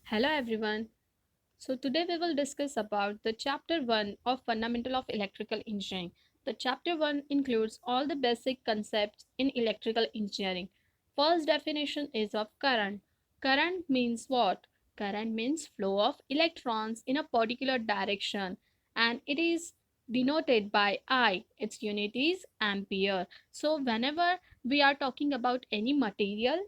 Hello everyone. So today we will discuss about the chapter 1 of Fundamental of Electrical Engineering. The chapter 1 includes all the basic concepts in electrical engineering. First definition is of current. Current means what? Current means flow of electrons in a particular direction and it is denoted by I. Its unit is ampere. So whenever we are talking about any material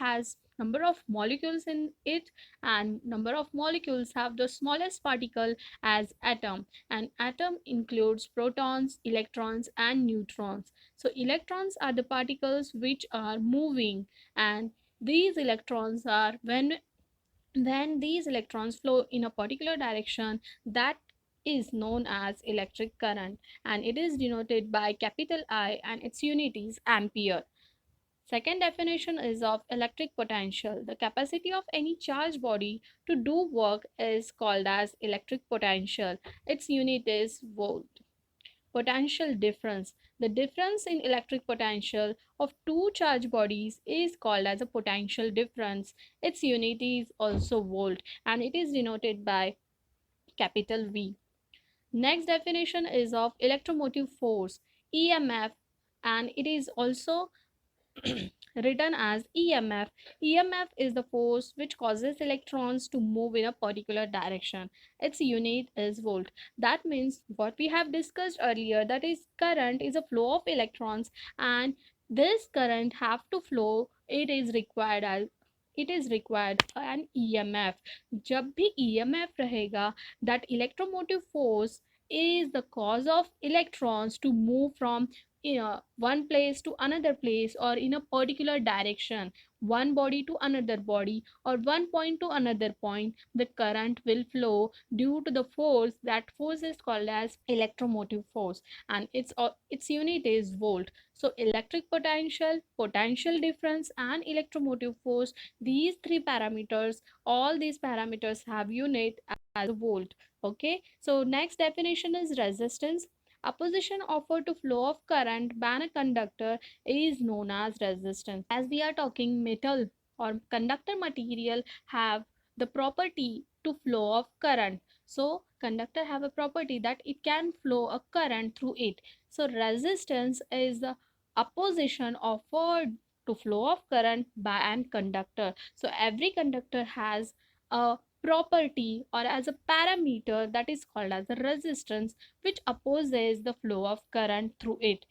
has number of molecules in it and number of molecules have the smallest particle as atom, and atom includes protons, electrons and neutrons. So electrons are the particles which are moving, and these electrons are when these electrons flow in a particular direction, that is known as electric current, and it is denoted by capital I and its unit is ampere. Second definition is of electric potential. The capacity of any charged body to do work is called as electric potential. Its unit is volt. Potential difference. The difference in electric potential of two charged bodies is called as a potential difference. Its unit is also volt and it is denoted by capital V. Next definition is of electromotive force, EMF, and it is also written as EMF. EMF is the force which causes electrons to move in a particular direction. Its unit is volt. That means what we have discussed earlier, that is current is a flow of electrons, and this current have to flow, it is required an EMF. जब भी EMF रहेगा, that electromotive force is the cause of electrons to move from one place to another place or in a particular direction, one body to another body or one point to another point. The current will flow due to the force. That force is called as electromotive force, and its unit is volt. So electric potential, potential difference and electromotive force, these three parameters, all these parameters have unit as volt. Okay, so next definition is resistance. Opposition offered to flow of current by a conductor is known as resistance. As we are talking, metal or conductor material have the property to flow of current. So conductor have a property that it can flow a current through it. So resistance is the opposition offered to flow of current by an conductor. So every conductor has a property or as a parameter that is called as a resistance, which opposes the flow of current through it.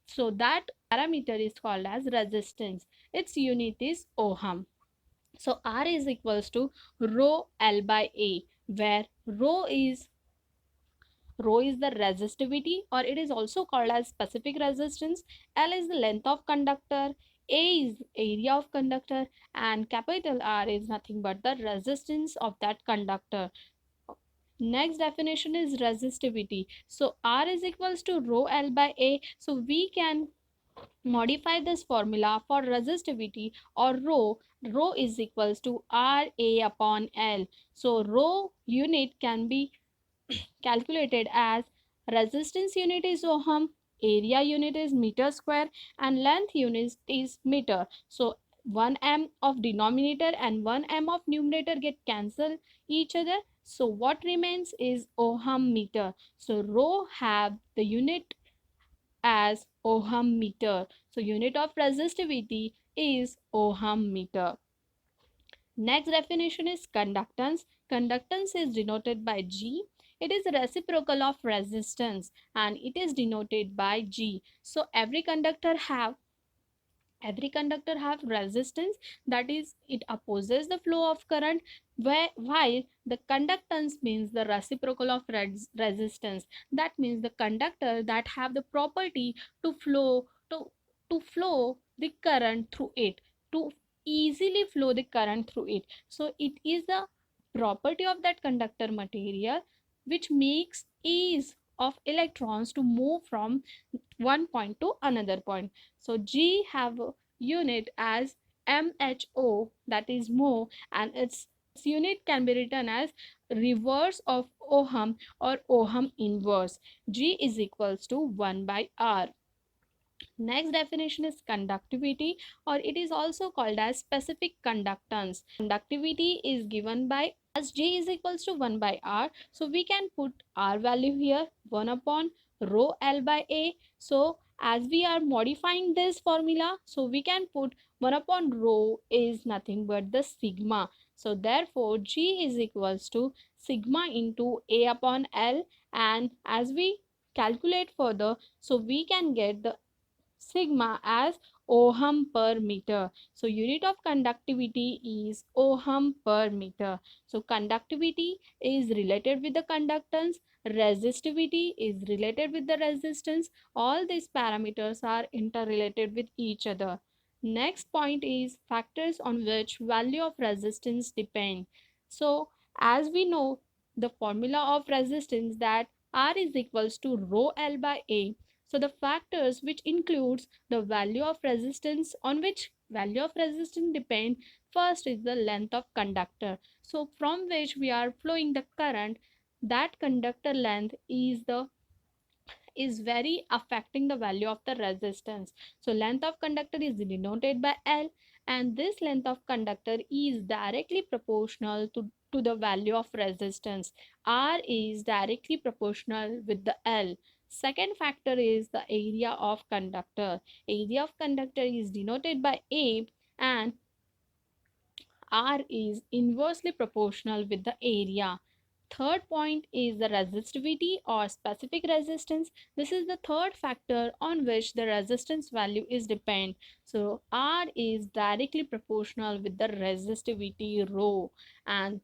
So that parameter is called as resistance. Its unit is ohm. So R is equals to rho L by A, where rho is the resistivity, or it is also called as specific resistance. L is the length of conductor, A is area of conductor, and capital R is nothing but the resistance of that conductor. Next definition is resistivity. So R is equals to rho L by A. So we can modify this formula for resistivity or rho. Rho is equals to R A upon L. So rho unit can be calculated as resistance unit is ohm, area unit is meter square, and length unit is meter. So 1 m of denominator and 1 m of numerator get cancelled each other. So what remains is ohm meter. So rho have the unit as ohm meter. So unit of resistivity is ohm meter. Next definition is conductance. Conductance is denoted by G. It is reciprocal of resistance and it is denoted by G. So every conductor have resistance, that is it opposes the flow of current, while the conductance means the reciprocal of resistance. That means the conductor that have the property to flow the current through it, to easily flow the current through it. So it is the property of that conductor material which makes ease of electrons to move from one point to another point. So G have a unit as MHO, that is mho, and its unit can be written as reverse of ohm or ohm inverse. G is equals to 1 by R. Next definition is conductivity, or it is also called as specific conductance. Conductivity is given by as J is equals to 1 by R. So we can put R value here 1 upon rho L by A. So as we are modifying this formula, so we can put 1 upon rho is nothing but the sigma. So therefore G is equals to sigma into A upon L, and as we calculate further, so we can get the sigma as ohm per meter. So unit of conductivity is ohm per meter. So conductivity is related with the conductance, resistivity is related with the resistance. All these parameters are interrelated with each other. Next point is factors on which value of resistance depend. So as we know the formula of resistance, that R is equals to rho L by A. So the factors which includes the value of resistance, on which value of resistance depend, first is the length of conductor. So from which we are flowing the current, that conductor length is very affecting the value of the resistance. So length of conductor is denoted by L, and this length of conductor is directly proportional to the value of resistance. R is directly proportional with the L. Second factor is the area of conductor. Area of conductor is denoted by A, and R is inversely proportional with the area. Third point is the resistivity or specific resistance. This is the third factor on which the resistance value is depend. So R is directly proportional with the resistivity rho, and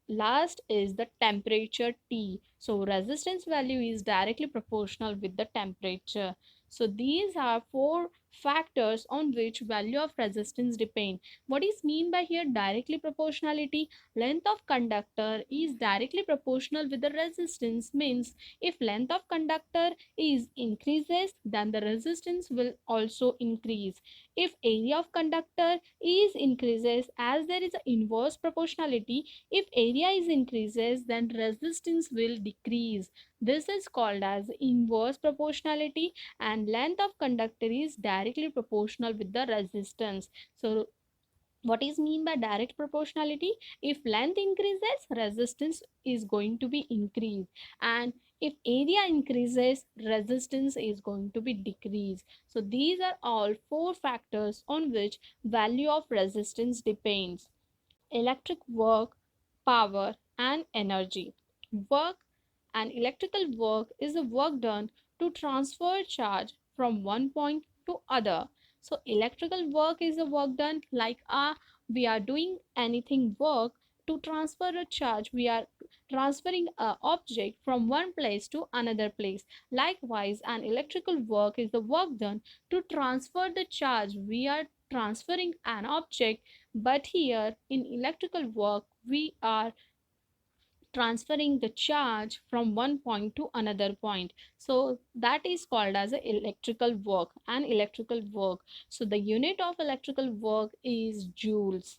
last is the temperature T. So resistance value is directly proportional with the temperature. So these are four factors on which value of resistance depend. What is mean by here directly proportionality? Length of conductor is directly proportional with the resistance, means if length of conductor is increases, then the resistance will also increase. If area of conductor is increases, as there is an inverse proportionality, if area is increases, then resistance will decrease. This is called as inverse proportionality, and length of conductor is directly proportional with the resistance. So what is mean by direct proportionality? If length increases, resistance is going to be increased, and if area increases, resistance is going to be decreased. So these are all four factors on which value of resistance depends. Electric work, power, and energy. Work and electrical work is the work done to transfer charge from one point to other. So electrical work is the work done like we are doing anything work to transfer a charge. We are transferring a object from one place to another place. Likewise, an electrical work is the work done to transfer the charge. We are transferring an object, but here in electrical work we are transferring the charge from one point to another point. So that is called as a electrical work and electrical work. So the unit of electrical work is joules.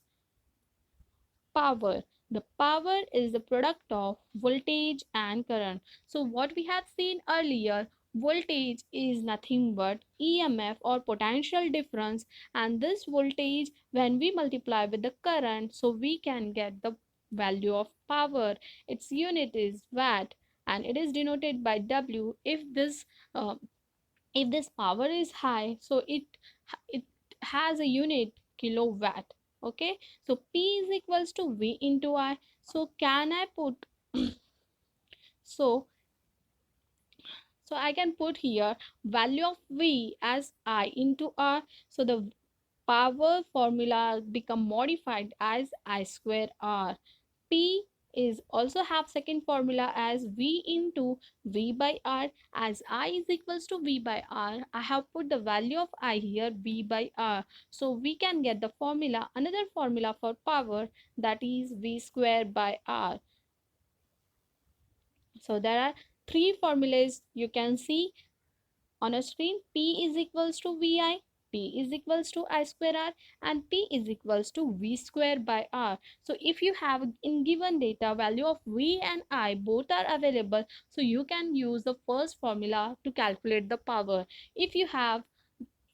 Power. The power is the product of voltage and current. So what we have seen earlier, voltage is nothing but EMF or potential difference, and this voltage when we multiply with the current, so we can get the value of power. Its unit is watt, and it is denoted by W. Uh, if this power is high, so it has a unit kilowatt. Okay, so P is equals to V into I. So can I put so I can put here value of V as I into R. So the power formula become modified as I square R. P is also have second formula as V into V by R. As I is equals to V by R, I have put the value of I here V by R. So we can get the formula, another formula for power, that is V square by R. So there are three formulas you can see on a screen. P is equals to Vi, P is equals to I square R, and P is equals to V square by R. So if you have in given data value of V and I both are available, so you can use the first formula to calculate the power. If you have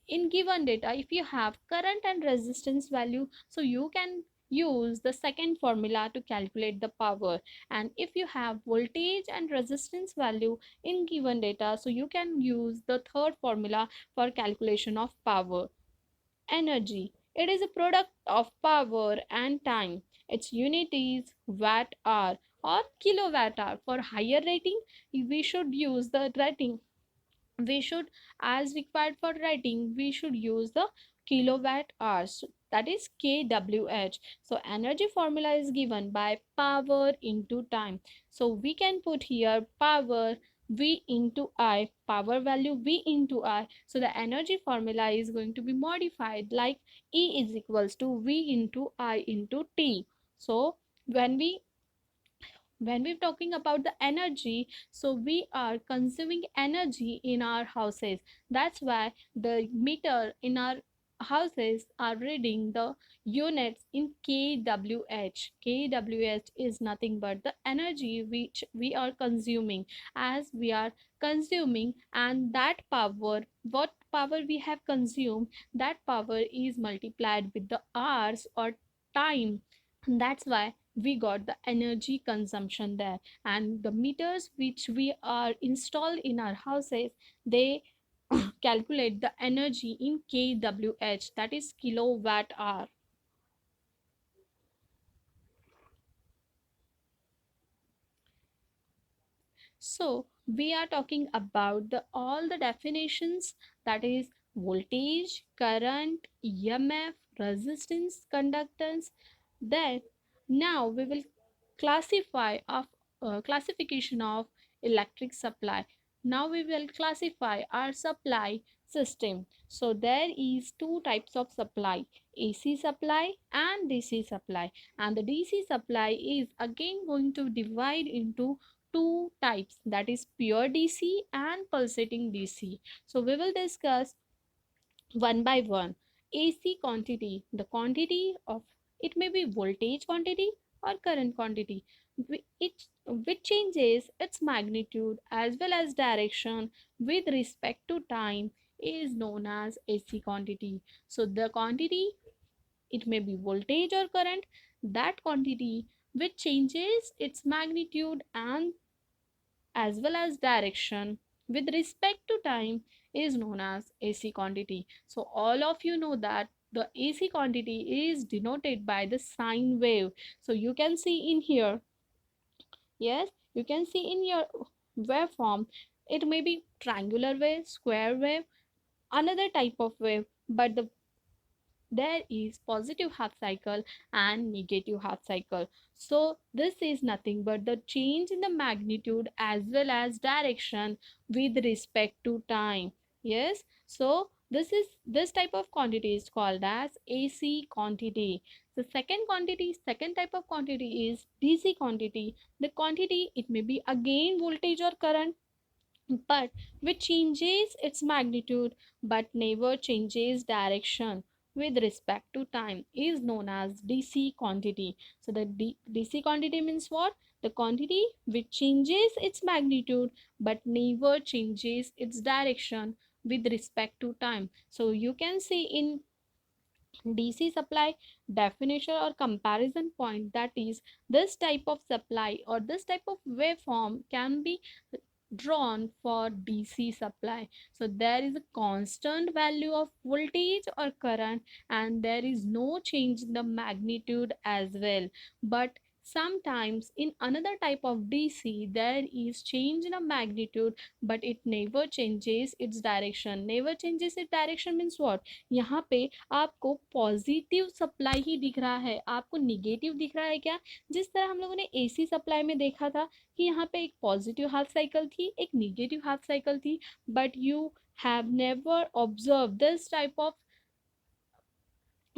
in given data, if you have current and resistance value, so you can use the second formula to calculate the power. And if you have voltage and resistance value in given data, so you can use the third formula for calculation of power. Energy, it is a product of power and time. Its unit is watt hour or kilowatt hour. For higher rating, we should use the rating, we should, as required for writing, we should use the kilowatt hours, that is kWh. So energy formula is given by power into time. So we can put here power v into I, power value v into I. So the energy formula is going to be modified like E is equals to v into I into t. So when we, when we're talking about the energy, so we are consuming energy in our houses. That's why the meter in our houses are reading the units in kWh. KWh is nothing but the energy which we are consuming. As we are consuming, and that power, what power we have consumed, that power is multiplied with the hours or time. That's why we got the energy consumption there. And the meters which we are installed in our houses, they calculate the energy in kWh, that is kilowatt hour. So we are talking about the all the definitions, that is voltage, current, EMF, resistance, conductance. Then now we will classify of classification of electric supply. Now we will classify our supply system. So there is two types of supply, AC supply and DC supply. And the DC supply is again going to divide into two types, that is pure DC and pulsating DC. So we will discuss one by one. AC quantity, the quantity of, it may be voltage quantity or current quantity, which changes its magnitude as well as direction with respect to time, is known as AC quantity. So the quantity, it may be voltage or current, that quantity which changes its magnitude and as well as direction with respect to time is known as AC quantity. So all of you know that the AC quantity is denoted by the sine wave. So you can see in here, yes, you can see in your waveform, it may be triangular wave, square wave, another type of wave, but there is positive half cycle and negative half cycle. So this is nothing but the change in the magnitude as well as direction with respect to time. Yes, so this type of quantity is called as AC quantity. The second type of quantity is DC quantity. The quantity, it may be again voltage or current, but which changes its magnitude but never changes direction with respect to time, is known as DC quantity. So the DC quantity means what? The quantity which changes its magnitude but never changes its direction with respect to time. So you can see in DC supply definition or comparison point, that is this type of supply or this type of waveform can be drawn for DC supply. So there is a constant value of voltage or current and there is no change in the magnitude as well. But sometimes in another type of DC there is change in a magnitude but it never changes its direction. Never changes its direction means what? यहाँ पे आपको positive supply ही दिख रहा है, आपको negative दिख रहा है क्या? जिस तरह हम लोगों ने एसी सप्लाई में देखा था कि यहाँ पे एक पॉजिटिव हाफ साइकिल थी, एक निगेटिव हाफ साइकिल थी, but you have never observe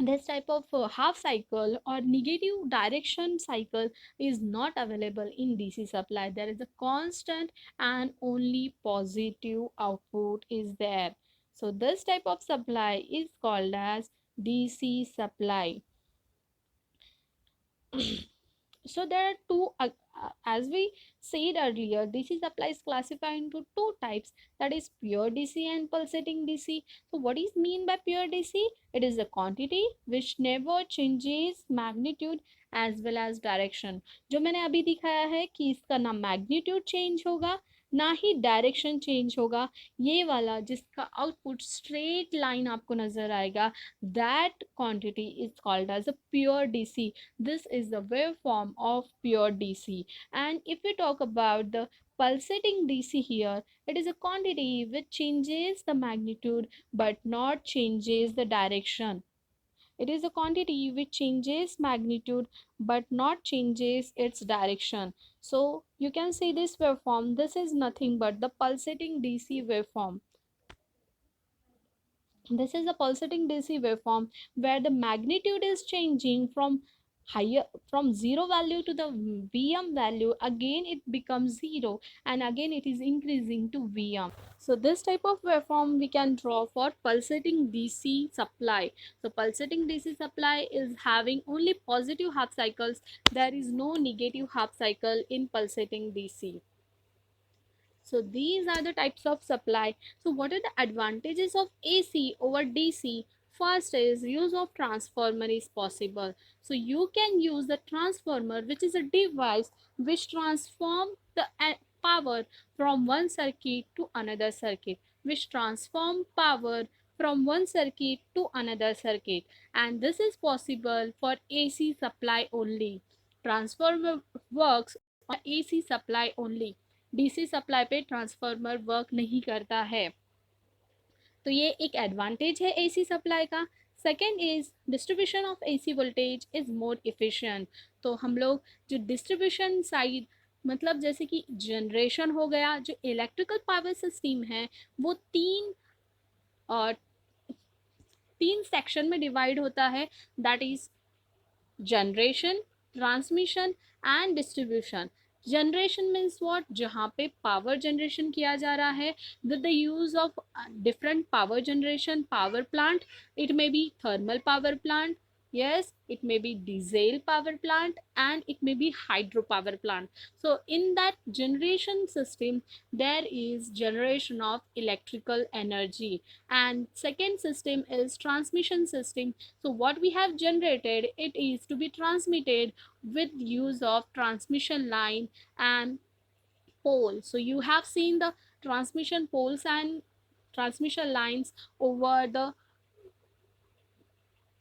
this type of half cycle or negative direction cycle is not available in DC supply. There is a constant and only positive output is there. So this type of supply is called as DC supply. So there are two as we said earlier, DC supply is classified into two types, that is pure DC and pulsating DC. So what is mean by pure DC? It is a quantity which never changes magnitude as well as direction. जो मैंने अभी दिखाया है कि इसका ना magnitude change होगा ना ही डायरेक्शन चेंज होगा, ये वाला जिसका आउटपुट स्ट्रेट लाइन आपको नजर आएगा, that quantity is called as a pure DC. This is the waveform of pure DC. And if we talk about the pulsating DC here, it is a quantity which changes the magnitude but not changes the direction. It is a quantity which changes magnitude but not changes its direction. So you can see this waveform. This is nothing but the pulsating DC waveform. This is a pulsating DC waveform where the magnitude is changing from higher, from zero value to the Vm value, again it becomes zero and again it is increasing to Vm. So this type of waveform we can draw for pulsating DC supply. So pulsating DC supply is having only positive half cycles. There is no negative half cycle in pulsating DC. So these are the types of supply. So what are the advantages of AC over DC? First is use of transformer is possible. So you can use the transformer, which is a device which transform the power from one circuit to another circuit, which transform power from one circuit to another circuit, and this is possible for AC supply only. Transformer works on AC supply only. DC supply पे transformer work नहीं करता है, तो ये एक advantage है AC supply का. Second is distribution of AC voltage is more efficient. तो हम लोग जो डिस्ट्रीब्यूशन साइड, मतलब जैसे कि जनरेशन हो गया, जो इलेक्ट्रिकल पावर सिस्टम है वो तीन सेक्शन में डिवाइड होता है, that is generation, transmission and distribution. Generation means what? जहाँ पे पावर जनरेशन किया जा रहा है with the use of different power generation power plant. It may be thermal power plant, yes, it may be diesel power plant and it may be hydropower plant. So in that generation system there is generation of electrical energy, and second system is transmission system. So what we have generated, it is to be transmitted with use of transmission line and pole. So you have seen the transmission poles and transmission lines over the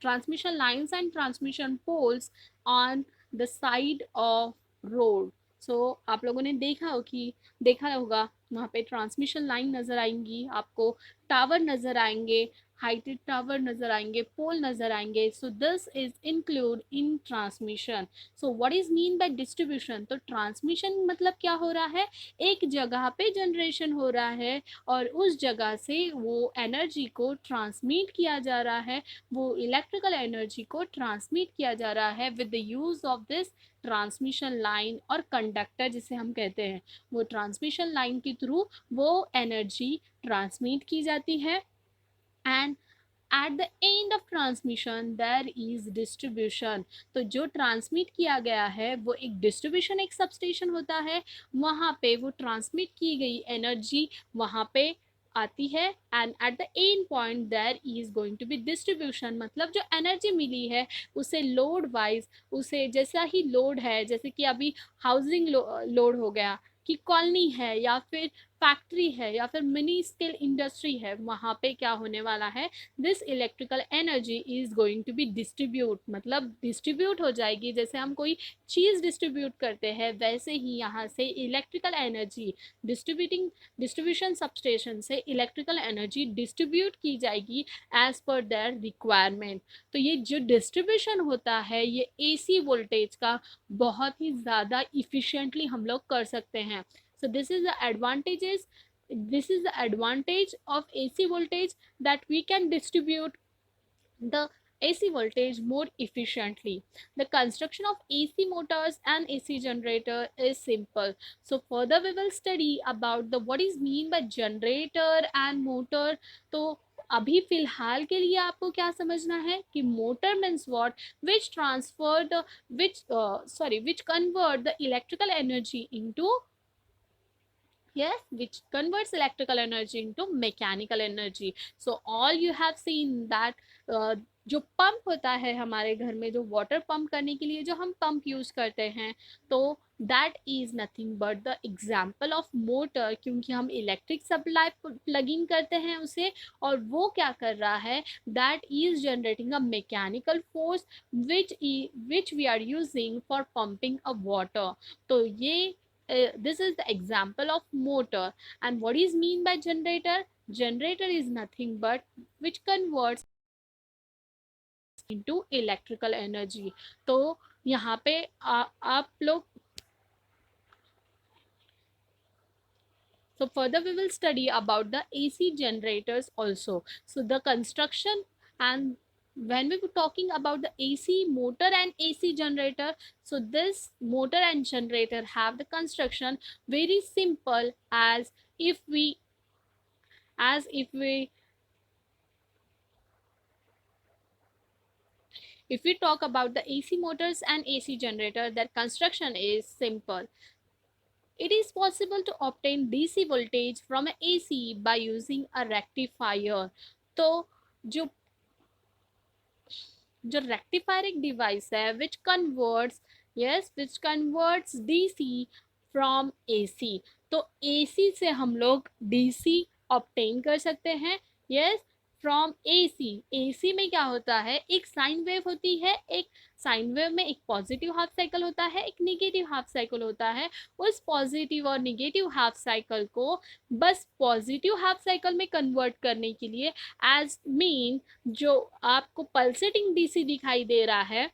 transmission lines and transmission poles on the side of road. So आप लोगों ने देखा होगा वहाँ पे transmission line नज़र आएंगी, आपको टावर नज़र आएंगे, हाइटेड टावर नज़र आएंगे, पोल नज़र आएंगे. सो this is include in transmission. So what is mean by distribution? तो ट्रांसमिशन मतलब क्या हो रहा है, एक जगह पे जनरेशन हो रहा है और उस जगह से वो एनर्जी को ट्रांसमिट किया जा रहा है, वो इलेक्ट्रिकल एनर्जी को ट्रांसमिट किया जा रहा है with the use of this transmission line और कंडक्टर जिसे हम कहते हैं. वो ट्रांसमिशन लाइन के थ्रू वो एनर्जी ट्रांसमिट की जाती है, and at the end of transmission there is distribution. तो जो ट्रांसमिट किया गया है वो एक डिस्ट्रीब्यूशन, एक सबस्टेशन होता है, वहाँ पे वो ट्रांसमिट की गई एनर्जी वहाँ पे आती है, and at the end point there is going to be distribution. मतलब जो एनर्जी मिली है उसे लोड वाइज, उसे जैसा ही लोड है, जैसे कि अभी हाउसिंग लोड हो गया कि कॉलोनी है या फिर फैक्ट्री है या फिर मिनी स्केल इंडस्ट्री है, वहाँ पे क्या होने वाला है, this electrical energy is going to be distribute, मतलब डिस्ट्रीब्यूट हो जाएगी. जैसे हम कोई चीज़ डिस्ट्रीब्यूट करते हैं वैसे ही यहाँ से इलेक्ट्रिकल एनर्जी डिस्ट्रीब्यूशन सबस्टेशन से इलेक्ट्रिकल एनर्जी डिस्ट्रीब्यूट की जाएगी एज पर देयर रिक्वायरमेंट. तो ये जो डिस्ट्रीब्यूशन होता है ये एसी वोल्टेज का बहुत ही ज़्यादा इफ़िशिएंटली हम लोग कर सकते हैं. So this is the advantages, this is the advantage of AC voltage, that we can distribute the AC voltage more efficiently. The construction of AC motors and AC generator is simple. So further we will study about the what is mean by generator and motor. तो अभी फिलहाल के लिए आपको क्या समझना है कि motor means what, which transfer the which convert the electrical energy into, yes, which converts electrical energy into mechanical energy. So all you have seen that जो पंप होता है हमारे घर में, जो वाटर पंप करने के लिए जो हम पंप यूज करते हैं, तो that is nothing but the example of motor, क्योंकि हम इलेक्ट्रिक सप्लाई प्लग इन करते हैं उसे, और वो क्या कर रहा है, that is generating a mechanical force which we are using for pumping a water. तो ये this is the example of motor. And what is mean by generator? Generator is nothing but which converts into electrical energy. तो यहाँ पे आप लोग, so further we will study about the AC generators also. So the construction, and when we were talking about the AC motor and AC generator, so this motor and generator have the construction very simple, if we as if we talk about the AC motors and AC generator, their construction is simple. It is possible to obtain DC voltage from a AC by using a rectifier. तो जो जो rectifier एक device है which converts, yes, which converts DC from AC. तो AC से हम लोग DC obtain कर सकते हैं, यस, फ्रॉम एसी. एसी में क्या होता है, एक साइन वेव होती है, एक साइन वेव में एक पॉजिटिव हाफ साइकिल होता है, एक निगेटिव हाफ साइकिल होता है. उस पॉजिटिव और निगेटिव हाफ साइकिल को बस पॉजिटिव हाफ साइकिल में कन्वर्ट करने के लिए, एज मीन जो आपको पल्सेटिंग डीसी दिखाई दे रहा है,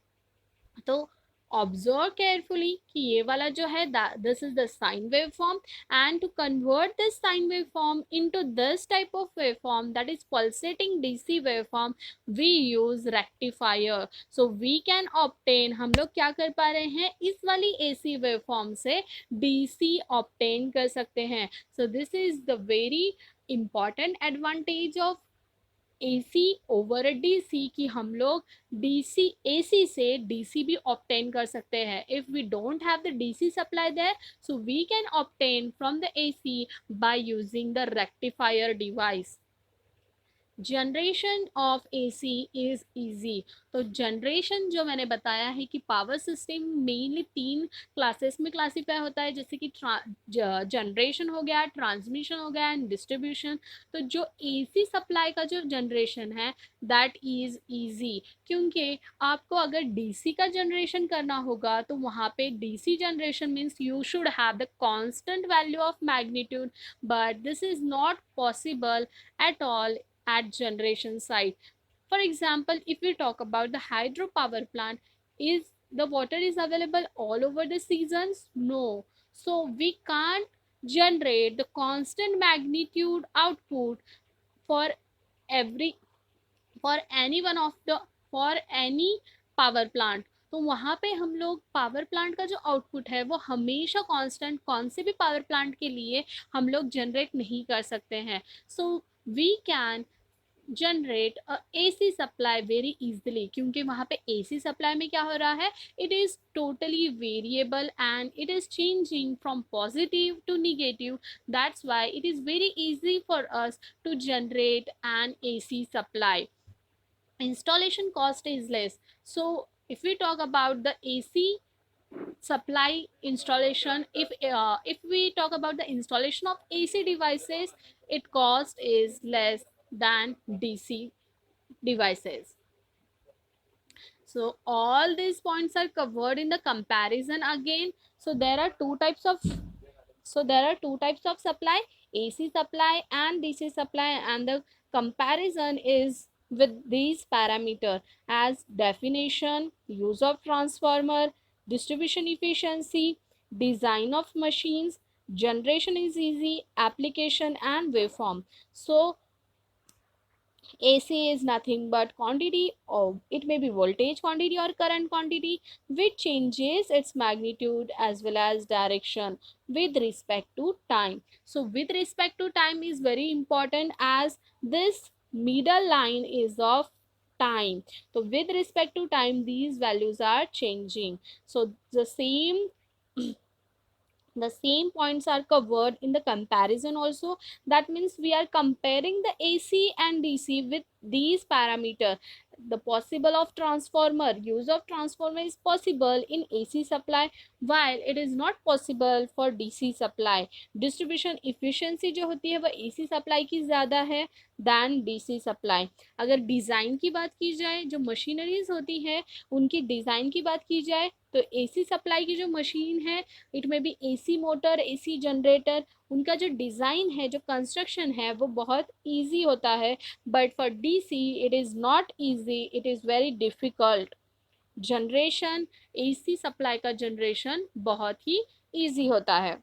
तो ऑब्जर्व केयरफुली कि ये वाला जो है, this is the sine wave form, and to convert this sine wave form into this type of wave form, that is pulsating DC wave form, we use rectifier. So we can obtain, हम लोग क्या कर पा रहे हैं, इस वाली AC wave form से डीसी ऑब्टेन कर सकते हैं. So this is the very important advantage of AC over DC, कि हम लोग डीसी एसी से डीसी भी ऑब्टेन कर सकते हैं. If we don't have the DC supply there, so we can obtain from the AC by using the rectifier device. Generation of AC is easy. तो generation जो मैंने बताया है कि पावर सिस्टम मेनली 3 क्लासेस में क्लासीफाई होता है, जैसे कि जनरेशन हो गया, ट्रांसमिशन हो गया एंड डिस्ट्रीब्यूशन. तो जो एसी सप्लाई का जो जनरेशन है, दैट इज इजी, क्योंकि आपको अगर डीसी का जनरेशन करना होगा तो वहाँ पे DC generation means you should have the constant value of magnitude, but this is not possible at all at generation site. For example, if we talk about the hydropower plant, is the water is available all over the seasons? No. So we can't generate the constant magnitude output for every, for any one of the, for any power plant. तो वहाँ पे हम लोग power plant का जो output है वो हमेशा कांस्टेंट कौन से भी पावर प्लांट के लिए हम लोग जनरेट नहीं कर सकते हैं. So we can generate AC supply very easily, क्योंकि वहाँ पे AC सप्लाई में क्या हो रहा है, it is totally variable and it is changing from positive to negative. That's why it is very easy for us to generate an AC supply. Installation cost is less. So if we talk about the AC supply installation, if we talk about the installation of AC devices, it cost is less than DC devices. So all these points are covered in the comparison again. So there are two types of, supply, AC supply and DC supply, and the comparison is with these parameter as definition, use of transformer, distribution efficiency, design of machines, generation is easy, application and waveform. So AC is nothing but quantity, or it may be voltage quantity or current quantity, which changes its magnitude as well as direction with respect to time. So with respect to time is very important, as this middle line is of time. So with respect to time, these values are changing. So the same points are covered in the comparison also. That means we are comparing the AC and DC with these parameter. The possible of transformer, use of transformer is possible in AC supply, while it is not possible for DC supply. Distribution efficiency जो होती है वो AC supply की ज़्यादा है then DC supply. अगर design की बात की जाए, जो मशीनरीज होती है उनकी डिज़ाइन की बात की जाए, तो AC सप्लाई की जो मशीन है, it may be AC motor, AC generator, उनका जो डिज़ाइन है, जो कंस्ट्रक्शन है वो बहुत ईजी होता है. But for DC it is not easy, it is very difficult. Generation AC supply का जनरेशन बहुत ही ईजी होता है.